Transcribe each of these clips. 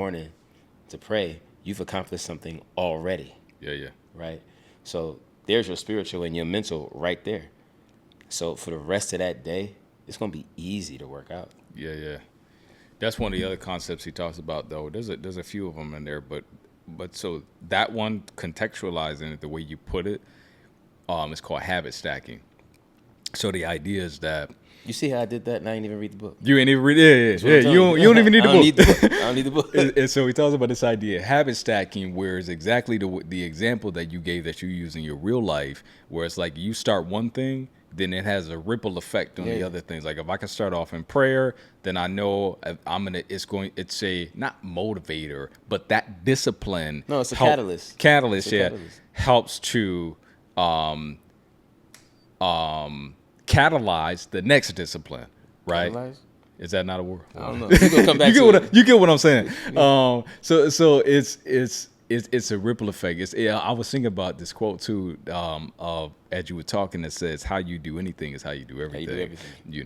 morning to pray, you've accomplished something already, Yeah. right? So there's your spiritual and your mental right there. So for the rest of that day, it's gonna be easy to work out. Yeah. That's one of the other concepts he talks about, though. There's a few of them in there, but so that one, contextualizing it the way you put it, it's called habit stacking. So the idea is that You see how I did that, and I didn't even read the book. you ain't even read it. That's Yeah, what yeah. I'm telling You don't even need I the don't need the book. book. I don't need the book. And so he talks about this idea, habit stacking, where it's exactly the example that you gave that you use in your real life, where it's like you start one thing, then it has a ripple effect on the Yeah. other things. Like if I can start off in prayer, then I know it's a not motivator, but that discipline. No, it's a catalyst. Catalyst, It's a yeah, catalyst. helps to catalyze the next discipline, right? Catalyze? Is that not a word? I don't know. We're gonna come back you get to what it. you get what I'm saying. So it's a ripple effect. I was thinking about this quote too, of as you were talking, that says, "How you do anything is how you do everything." do everything. You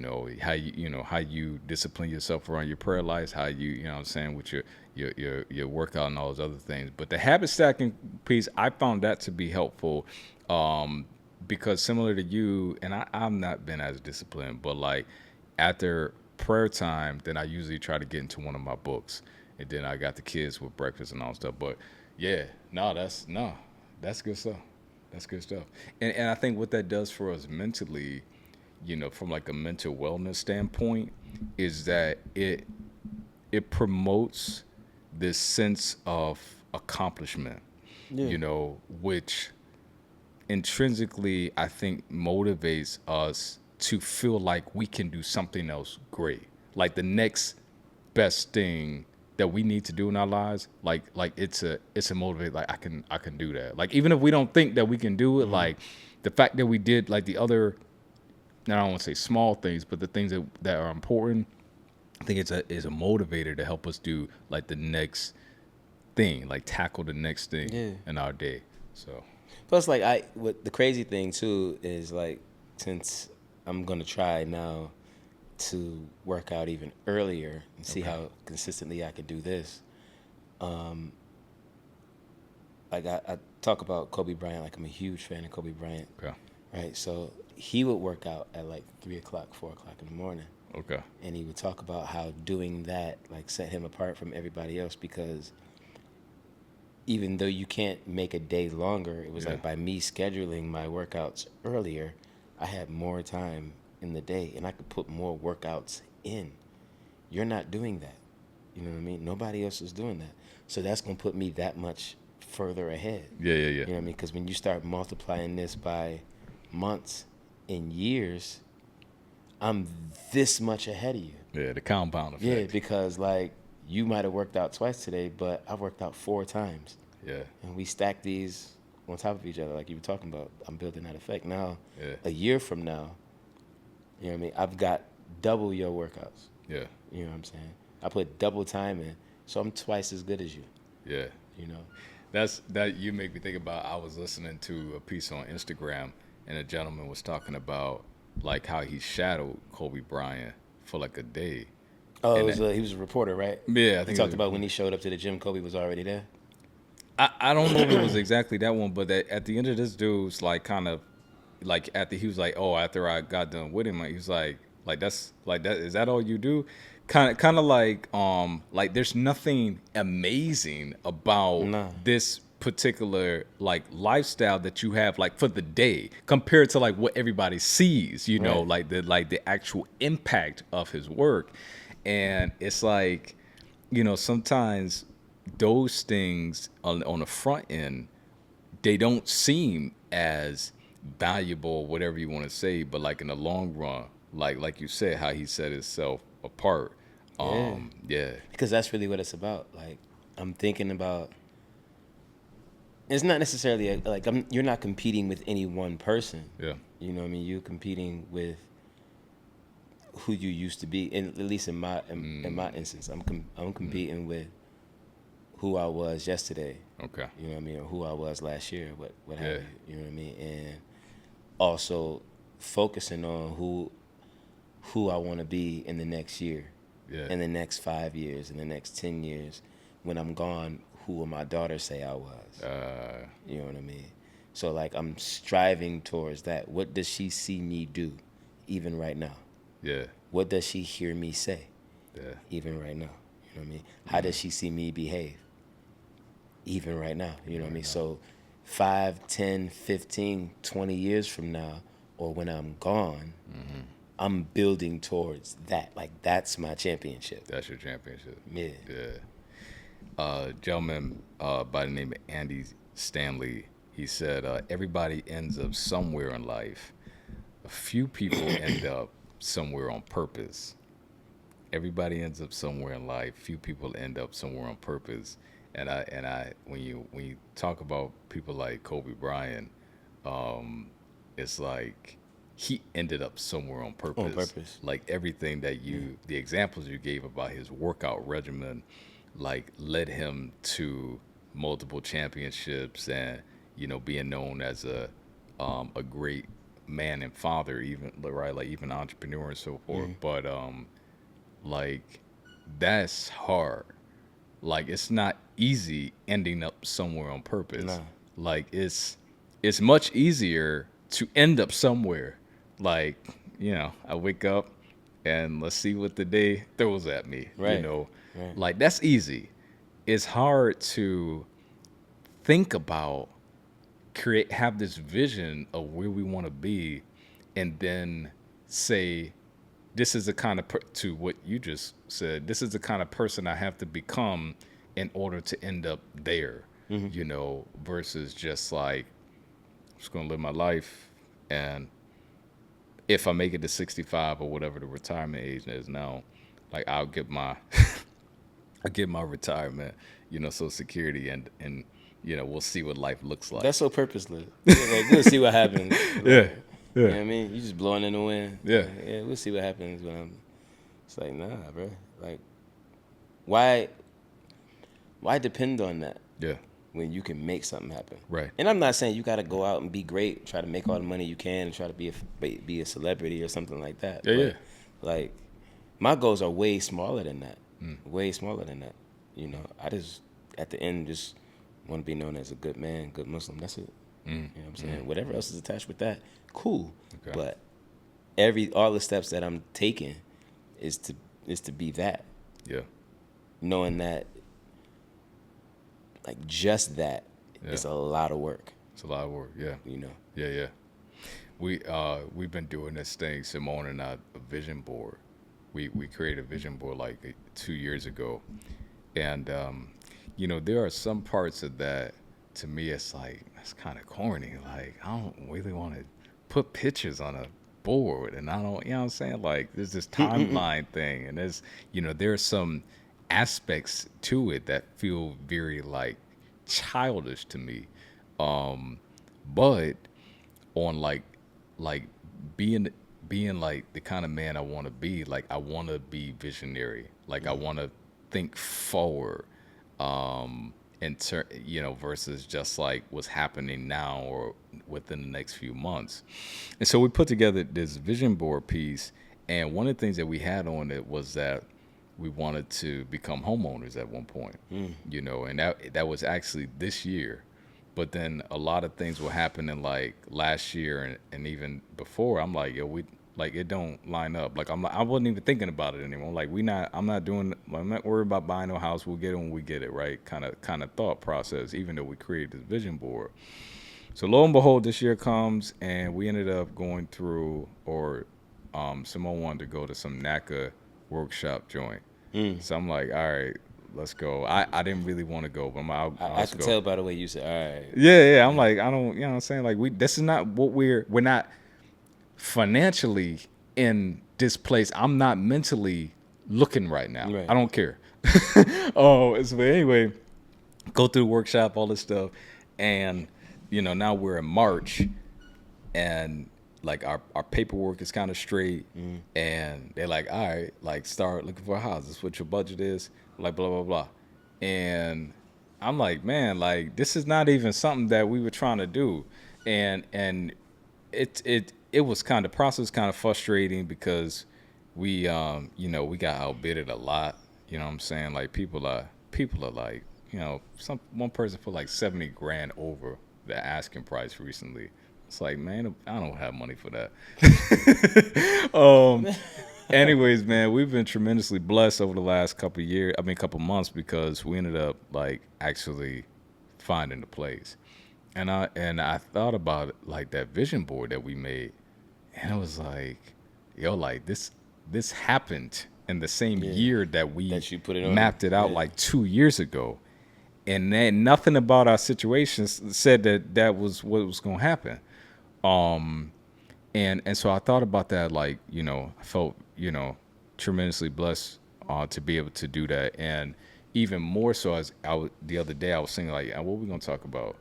know how you discipline yourself around your prayer life, how you know what I'm saying, with your workout and all those other things. But the habit stacking piece, I found that to be helpful. Because similar to you, and I've not been as disciplined, but like after prayer time, then I usually try to get into one of my books, and then I got the kids with breakfast and all stuff. But yeah, that's good stuff. That's good stuff. And I think what that does for us mentally, from like a mental wellness standpoint, is that it promotes this sense of accomplishment, Yeah. which intrinsically I think motivates us to feel like we can do something else great, like the next best thing that we need to do in our lives. Like it's a motivate. Like I can do that. Like even if we don't think that we can do it, like the fact that we did like the other, I don't want to say small things, but the things that are important. I think it's a motivator to help us do like the next thing, like tackle the next thing Yeah. in our day. So. Plus, like what the crazy thing too is like, since I'm gonna try now to work out even earlier and see how consistently I can do this. Like I talk about Kobe Bryant, like I'm a huge fan of Kobe Bryant, Okay. right? So he would work out at like 3:00, 4:00 in the morning, Okay. and he would talk about how doing that like set him apart from everybody else, because even though you can't make a day longer, it was Yeah. like by me scheduling my workouts earlier, I had more time in the day and I could put more workouts in. You're not doing that. You know what I mean? Nobody else is doing that. So that's going to put me that much further ahead. Yeah. You know what I mean? Because when you start multiplying this by months and years, I'm this much ahead of you. Yeah, the compound effect. Yeah, because like you might have worked out twice today, but I worked out 4 times. Yeah. And we stack these on top of each other, like you were talking about. I'm building that effect. Now, Yeah. a year from now, you know what I mean? I've got double your workouts. Yeah. You know what I'm saying? I put double time in, so I'm twice as good as you. Yeah. You know? That you make me think about. I was listening to a piece on Instagram, and a gentleman was talking about like how he shadowed Kobe Bryant for like a day. Oh, And he was a reporter, right? Yeah, I He think talked about when he showed up to the gym, Kobe was already there. I don't know if it was exactly that one, but at the end of this dude's like kind of like after he was like, oh, after I got done with him, he was like that's like that, is that all you do? Kind of like there's nothing amazing about Nah. this particular like lifestyle that you have like for the day compared to like what everybody sees, Right. like the actual impact of his work. And it's like, sometimes those things on the front end, they don't seem as valuable, whatever you want to say, but like in the long run, like you said, how he set himself apart. Yeah. Yeah. Because that's really what it's about. Like, I'm thinking about, it's not necessarily you're not competing with any one person. Yeah. You know what I mean? You're competing with who you used to be. And at least in my instance, I'm competing with who I was yesterday. Okay. You know what I mean? Or who I was last year. What have Yeah. you? You know what I mean? And also focusing on who I want to be in the next year, Yeah. in the next 5 years, in the next 10 years, when I'm gone, who will my daughter say I was? You know what I mean? So like I'm striving towards that. What does she see me do, even right now? Yeah. What does she hear me say, Yeah. even right now? You know what I mean? How does she see me behave, even right now? You know what I mean? So 5, 10, 15, 20 years from now, or when I'm gone, I'm building towards that. Like that's my championship. That's your championship. Yeah. Yeah. Gentleman by the name of Andy Stanley, he said, everybody ends up somewhere in life. A few people end up somewhere on purpose. Everybody ends up somewhere in life. Few people end up somewhere on purpose. And when you talk about people like Kobe Bryant, it's like he ended up somewhere on purpose. On purpose. Like everything that the examples you gave about his workout regimen, like led him to multiple championships and being known as a great man and father, even right, like even entrepreneur and so forth. But like that's hard. Like it's not easy ending up somewhere on purpose. Nah. Like it's much easier to end up somewhere. Like, I wake up and let's see what the day throws at me. Right. Right. Like that's easy. It's hard to think about, have this vision of where we want to be, and then say, this is the kind of to what you just said. This is the kind of person I have to become in order to end up there. Versus just like, I'm just gonna live my life, and if I make it to 65 or whatever the retirement age is now, like I'll get my retirement, Social Security, and we'll see what life looks like. That's so purposeless. Like, we'll see what happens. Like, Yeah. You know what I mean? You just blowing in the wind. Yeah. Yeah, we'll see what happens when I'm. It's like, nah, bro. Like, why depend on that Yeah. when you can make something happen? Right. And I'm not saying you got to go out and be great, try to make all the money you can, and try to be a celebrity or something like that. Yeah, but, yeah. Like, my goals are way smaller than that. Way smaller than that. I just, at the end, just want to be known as a good man, good Muslim. That's it. You know what I'm saying? Whatever else is attached with that, cool. Okay. But all the steps that I'm taking is to be that. Yeah. Knowing that, like, just that is a lot of work. It's a lot of work. Yeah. Yeah. We've been doing this thing, Simone and I, a vision board. We created a vision board like 2 years ago, and there are some parts of that, to me, it's like, that's kind of corny. Like, I don't really want to put pictures on a board, and I don't, what I'm saying? Like, there's this timeline thing, and there are some aspects to it that feel very, like, childish to me. But on, like being like the kind of man I want to be, like, I want to be visionary. Like, I want to think forward. Versus just like what's happening now or within the next few months. And so we put together this vision board piece, and one of the things that we had on it was that we wanted to become homeowners at one point, and that was actually this year. But then a lot of things were happening like last year and even before. I'm like, it don't line up. Like I wasn't even thinking about it anymore. Like I'm not worried about buying no house. We'll get it when we get it, right? Kind of thought process, even though we created this vision board. So lo and behold, this year comes and we ended up going through, or Simone wanted to go to some NACA workshop joint. So I'm like, all right, let's go. I didn't really want to go, but I could tell by the way you said, all right. Yeah. I'm like, I don't, what I'm saying? Like this is not what we're not financially in this place. I'm not mentally looking right now. Right. I don't care. But anyway, go through the workshop, all this stuff. And, now we're in March and like our paperwork is kind of straight, and they're like, all right, like start looking for a house. This is what your budget is, like blah, blah, blah. And I'm like, man, like this is not even something that we were trying to do. And it was kind of process, kind of frustrating because we got outbidded a lot. You know what I'm saying? Like people are people are like, one person put like 70 grand over the asking price recently. It's like, man, I don't have money for that. Anyways, man, we've been tremendously blessed over the last couple months, because we ended up like actually finding the place. And I thought about it, like that vision board that we made, and it was like, yo, like this happened in the same Yeah. year that we That you put it on. mapped it out Yeah. like 2 years ago, and then nothing about our situations said that was what was going to happen. And so I thought about that, like, I felt, tremendously blessed to be able to do that. And even more so, as the other day, I was thinking, like, what are we going to talk about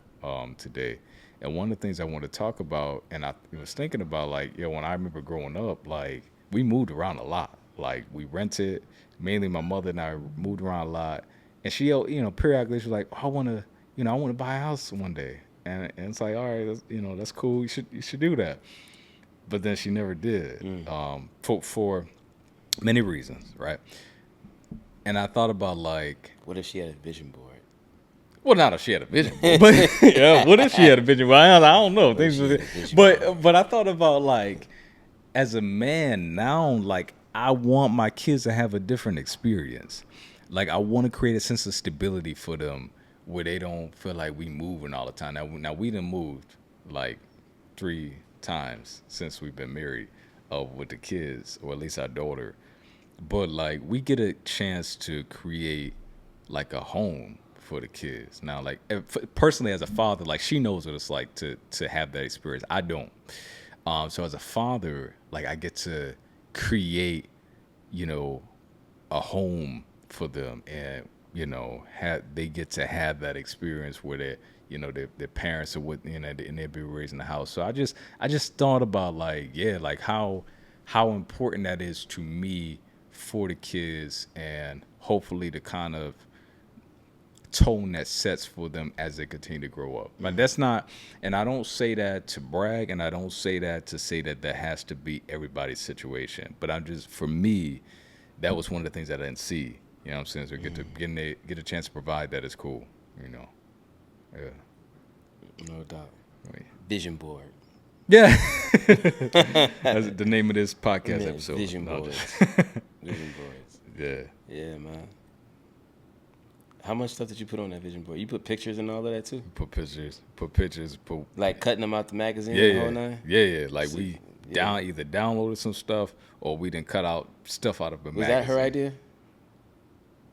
today? And one of the things I want to talk about, and I was thinking about, like, when I remember growing up, like, we moved around a lot. Like, we rented, mainly my mother and I moved around a lot. And she, periodically, she was like, I want to buy a house one day. And it's like, all right, that's cool. You should do that. But then she never did, for many reasons, right? And I thought about, like, What if she had a vision board? well, not if she had a vision board, but yeah, what if she had a vision board? I don't know. What if Things, she had a vision but I thought about, like, as a man now, like, I want my kids to have a different experience. Like, I want to create a sense of stability for them, where they don't feel like we moving all the time. Now we done moved like 3 times since we've been married, with the kids, or at least our daughter. But like, we get a chance to create like a home for the kids. Now, like, personally as a father, like, she knows what it's like to have that experience. I don't. So as a father, like, I get to create, a home for them, and they get to have that experience where their parents are with, and they'll be raised in the house. So I just thought about, like, like how important that is to me for the kids, and hopefully the kind of tone that sets for them as they continue to grow up. But that's not, and I don't say that to brag, and I don't say that to say that has to be everybody's situation. But for me, that was one of the things that I didn't see. You know what I'm saying? So get a chance to provide that is cool. Yeah. No doubt. Wait. Vision board. Yeah. That's the name of this podcast Yeah, episode. Vision No, boards. just- Vision boards. yeah. Yeah, man. How much stuff did you put on that vision board? You put pictures and all of that too? Put pictures. Like cutting them out the magazine, Yeah, the whole yeah, nine? yeah. Like, we Yeah. either downloaded some stuff, or we didn't cut out stuff out of a Was magazine. that her idea?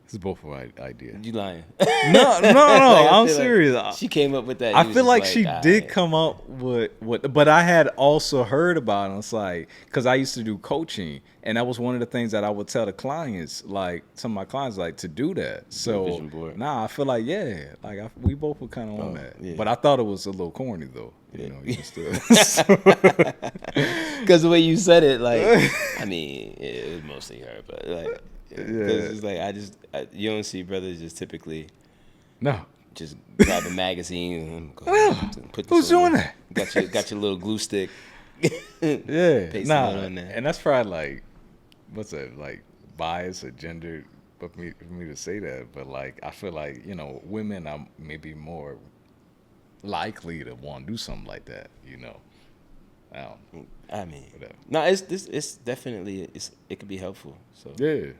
This is both of our idea. You lying? No, Like, I I'm feel like serious. she came up with that. I You was feel just like she "All did right." come up with what, but I had also heard about it. It's like, because I used to do coaching, and that was one of the things that I would tell the clients, like some of my clients, like, to do that. So vision board. I feel like, we both were kind of on Oh, that. yeah. But I thought it was a little corny though. Yeah. Because Because the way you said it, like, I mean, it was mostly her, but like, because it's like you don't see brothers just typically no. just grab a magazine and go put this Who's on doing there. Got your little glue stick. Yeah, Paste nah, it on there. and that's probably like, what's that, like, bias or gender, but for me to say that. But like, I feel like, women are maybe more likely to want to do something like that. I mean, Whatever. no, it's definitely it could be helpful. So Yeah,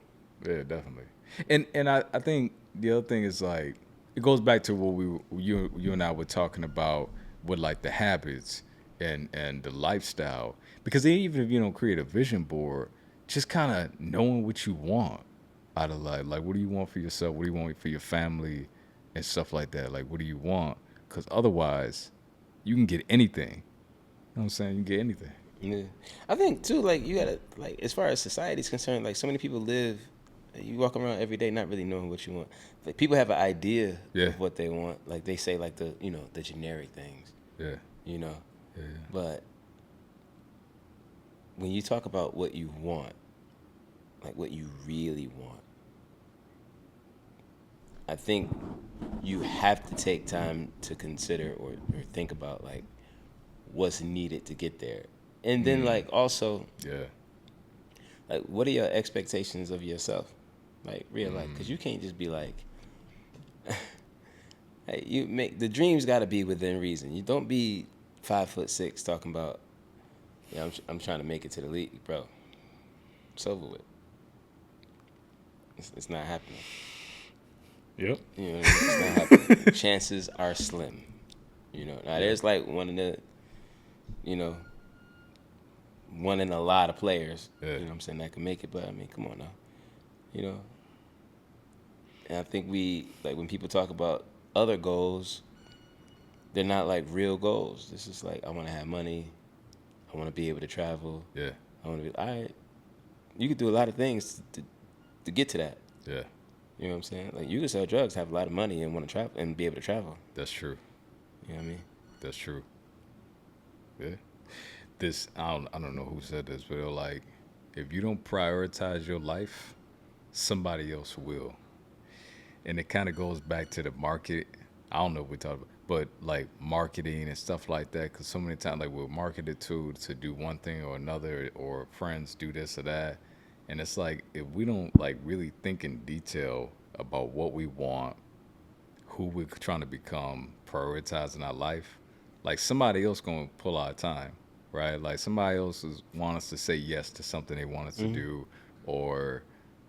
definitely. And I think the other thing is, like, it goes back to what you and I were talking about with, like, the habits and the lifestyle. Because even if you don't create a vision board, just kind of knowing what you want out of life. Like, what do you want for yourself? What do you want for your family and stuff like that? Like, what do you want? Because otherwise, you can get anything. You know what I'm saying? You can get anything. yeah, I think too, like, you gotta, like, as far as society is concerned, like, so many people live. You walk around every day not really knowing what you want. Like, people have an idea Yeah. of what they want. Like, they say, like, the generic things. Yeah. Yeah. Yeah. But when you talk about what you want, like what you really want, I think you have to take time to consider or think about, like, what's needed to get there. And then, like, also, Yeah. like, what are your expectations of yourself? Like, real life. Because you can't just be like, Hey, you make the dreams got to be within reason. You don't be 5'6" talking about, yeah, I'm trying to make it to the league, bro. It's over with. It's not happening. Yep. You know what I mean? It's not happening. Chances are slim. You know, now there's like one in the, you know, one in a lot of players. Yeah. You know what I'm saying, that can make it. But I mean, come on now. You know, and I think like when people talk about other goals, they're not like real goals. This is like, I want to have money. I want to be able to travel. Yeah. I want to be, all right. You could do a lot of things to get to that. Yeah. You know what I'm saying? Like, you can sell drugs, have a lot of money, and want to travel and be able to travel. That's true. You know what I mean? That's true. Yeah. This I don't know who said this, but they're like, if you don't prioritize your life, somebody else will. And it kind of goes back to the market. I don't know if we talked about, but like marketing and stuff like that. Because so many times, like we're marketed to do one thing or another, or friends do this or that, and it's like if we don't like really think in detail about what we want, who we're trying to become, prioritizing our life, like somebody else gonna pull our time, right? Like somebody else want us to say yes to something they want us to do, or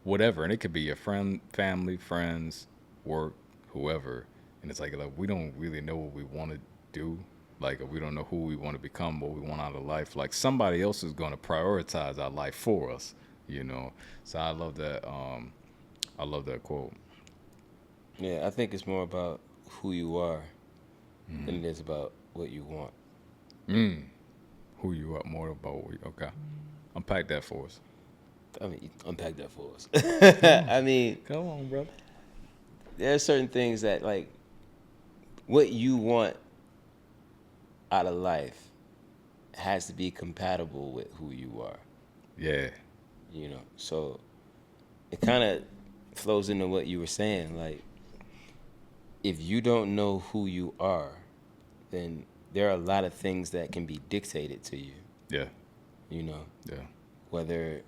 whatever. And it could be your friend, family, friends, work, whoever. And it's like we don't really know what we want to do. Like we don't know who we want to become, what we want out of life. Like somebody else is going to prioritize our life for us, you know. So I love that. I love that quote. Yeah, I think it's more about who you are than it is about what you want. Who you are more about. Okay, unpack that for us. I mean, unpack that for us. I mean, Come on, brother. there are certain things that, like, what you want out of life has to be compatible with who you are. Yeah. You know, so it kind of flows into what you were saying. Like, if you don't know who you are, then there are a lot of things that can be dictated to you. Yeah. You know, Yeah. whether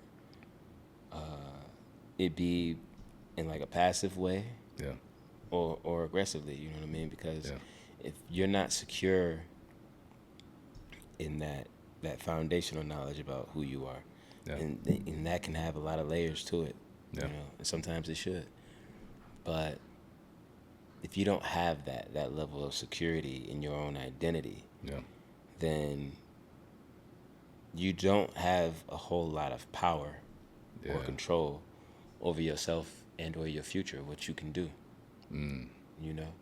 it be in like a passive way Yeah. or aggressively. You know what I mean? Because Yeah. if you're not secure in that foundational knowledge about who you are, Yeah. and that can have a lot of layers to it. Yeah. You know, and sometimes it should. But if you don't have that level of security in your own identity, Yeah. then you don't have a whole lot of power or Yeah. control over yourself and or your future, what you can do. You know?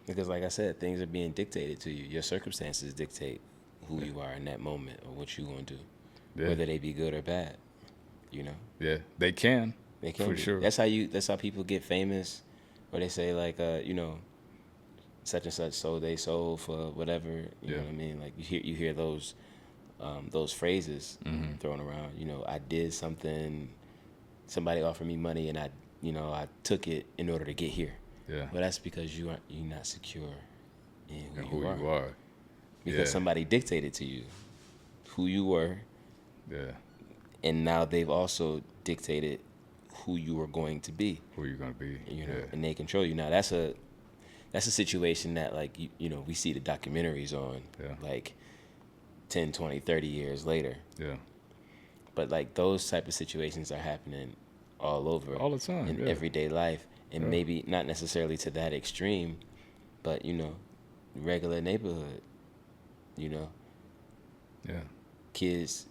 Because like I said, things are being dictated to you. Your circumstances dictate who you are in that moment or what you're going to do, Yeah. whether they be good or bad. You know? Yeah. They can. They can For be. sure. That's how people get famous, or they say like, you know, such and such sold they soul for whatever. You know what I mean? Like you hear those phrases thrown around. You know, I did something. Somebody offered me money, and I took it in order to get here. Yeah. But that's because you're not secure in And who who you are. because Yeah. somebody dictated to you who you were, Yeah. and now they've also dictated who you are going to be. Who you gonna be? You know, Yeah. and they control you. Now that's a situation that, like, you know, we see the documentaries on, Yeah. like 10, 20, 30 years later. Yeah. But like those type of situations are happening all over, All the time, in yeah. everyday life, and Yeah. maybe not necessarily to that extreme, but you know, regular neighborhood. You know, Yeah. kids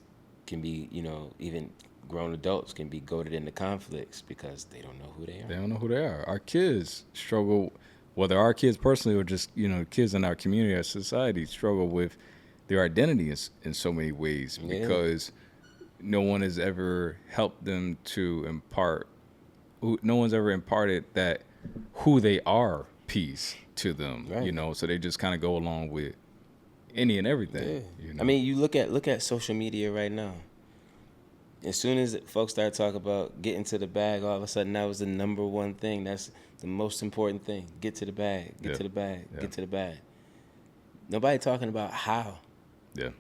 can be, you know, even grown adults can be goaded into conflicts because they don't know who they are. They don't know who they are. Our kids struggle, whether our kids personally or just, you know, kids in our community, our society struggle with their identity in so many ways Yeah. because no one has ever helped them to impart, no one's ever imparted that who they are piece to them, Right. you know, so they just kind of go along with any and everything. Yeah. You know? I mean, you look at social media right now. As soon as folks start talking about getting to the bag, all of a sudden that was the number one thing. That's the most important thing. Get to the bag. Get Yeah. to the bag. Yeah. Get to the bag. Nobody talking about how. Yeah.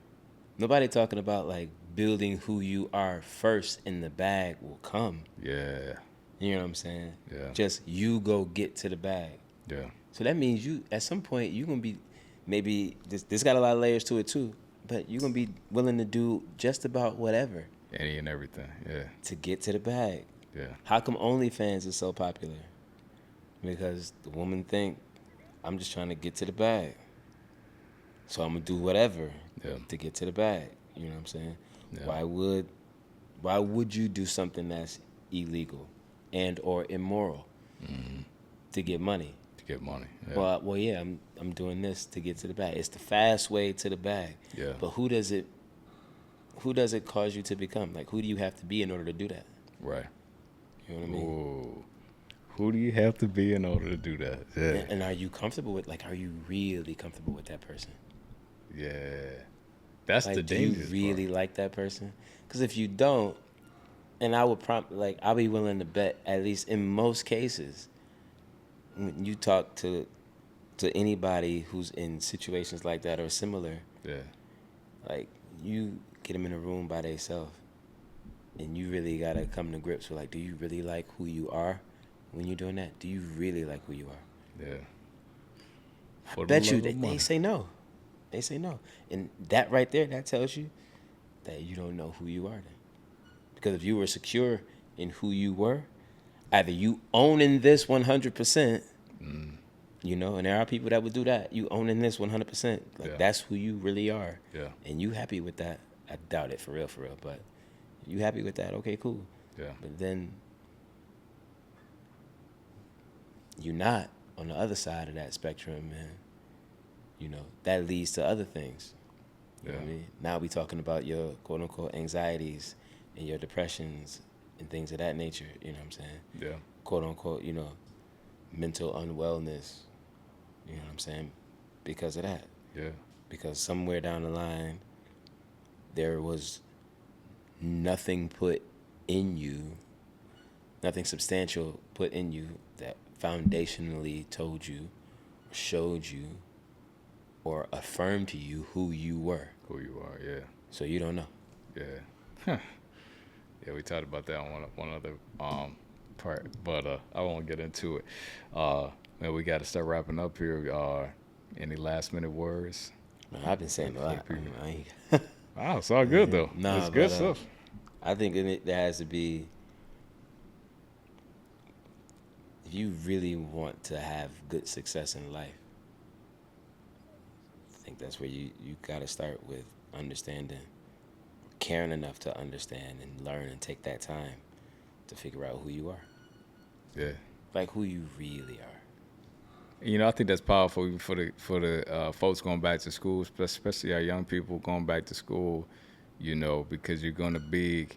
Nobody talking about like building who you are first, and the bag will come. Yeah. You know what I'm saying? Yeah. Just you go get to the bag. Yeah. So that means you, at some point, you're gonna be, maybe this got a lot of layers to it too, but you're gonna be willing to do just about whatever Any and everything. Yeah. to get to the bag. Yeah. How come OnlyFans is so popular? Because the woman think, I'm just trying to get to the bag, so I'm gonna do whatever Yeah. to get to the bag. You know what I'm saying? Yeah. Why would you do something that's illegal and or immoral to get money? To get money. Yeah. Well, yeah, I'm doing this to get to the bag. It's the fast way to the bag. Yeah. But who does it cause you to become? Like, who do you have to be in order to do that? Right. You know what I mean? Ooh. Who do you have to be in order to do that? Yeah. And are you comfortable with, like, are you really comfortable with that person? Yeah. That's Like, the do you dangerous really part. like that person? Because if you don't, and I would I'll be willing to bet, at least in most cases, when you talk to anybody who's in situations like that or similar, Yeah. like, you get them in a room by themselves, and you really gotta come to grips with, like, do you really like who you are when you're doing that? Do you really like who you are? Yeah. I For the bet you love of money. they say no. They say no, and that right there, that tells you that you don't know who you are then. Because if you were secure in who you were, either you owning this 100%, you know, and there are people that would do that. You owning this 100%, like, Yeah. that's who you really are. Yeah. And you happy with that. I doubt it, for real, but you happy with that, okay, cool. Yeah. But then you're not on the other side of that spectrum, man. You know, that leads to other things. You know what I Yeah. mean? Now we talking about your quote unquote anxieties and your depressions and things of that nature, you know what I'm saying? Yeah. Quote unquote, you know, mental unwellness, you know what I'm saying? Because of that. Yeah. Because somewhere down the line, there was nothing put in you, nothing substantial put in you that foundationally told you, showed you, or affirmed to you who you were. Who you are. Yeah. So you don't know. Yeah. Huh. Yeah, we talked about that on one other part, but I won't get into it. Man, we got to start wrapping up here. Any last minute words? Man, I've been saying a lot. I ain't- Wow, it's all good though. Nah, it's good but, stuff. I think there has to be, if you really want to have good success in life, I think that's where you got to start with understanding, caring enough to understand and learn and take that time to figure out who you are. Yeah. Like, who you really are. You know, I think that's powerful even for the folks going back to school, especially our young people going back to school. You know, because you're going to be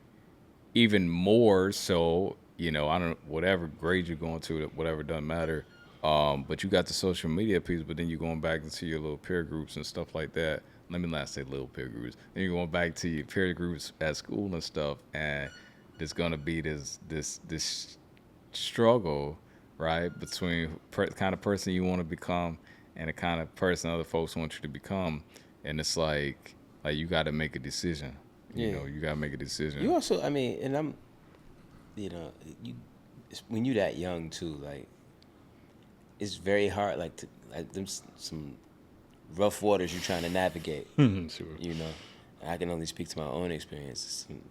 even more so. You know, whatever grade you're going to, whatever doesn't matter. But you got the social media piece, but then you're going back into your little peer groups and stuff like that. Let me not say little peer groups. Then you're going back to your peer groups at school and stuff, and there's going to be this struggle, right, between kind of person you want to become and the kind of person other folks want you to become, and it's like you got to make a decision. You Yeah. know, you got to make a decision. You also, I mean, and I'm, you know, when you that young too, like, it's very hard, like, there's some rough waters you're trying to navigate. Sure. You know, I can only speak to my own experience. Some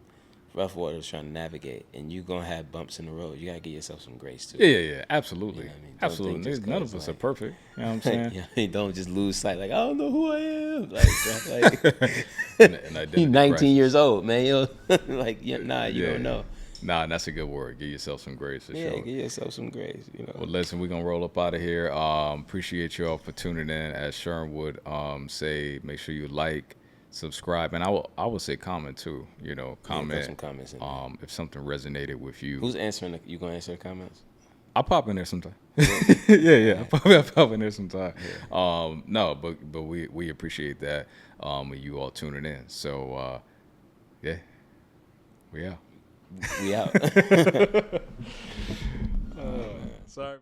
rough waters trying to navigate, and you're gonna have bumps in the road. You gotta give yourself some grace too. Yeah, absolutely. You know what I mean? Don't Absolutely. think just None of 'cause, us are like- perfect. You know what I'm saying? You know what I mean? Don't just lose sight. Like, I don't know who I am. Like, And you identity 19 crisis. years old, man. You like, yeah, nah, you Yeah. don't know. Nah, that's a good word. Give yourself some grace for Yeah, sure. give yourself some grace. You know. Well, listen, we're gonna roll up out of here. Appreciate y'all for tuning in. As Sherm would say, make sure you like, subscribe, and I will say comment too. You know, Yeah, comment. put some comments in there. If something resonated with you. Who's answering? You gonna answer the comments? I'll pop in there sometime. yeah. I'll pop in there sometime. No, but we appreciate that. And you all tuning in. So yeah, we out. We out. Sorry.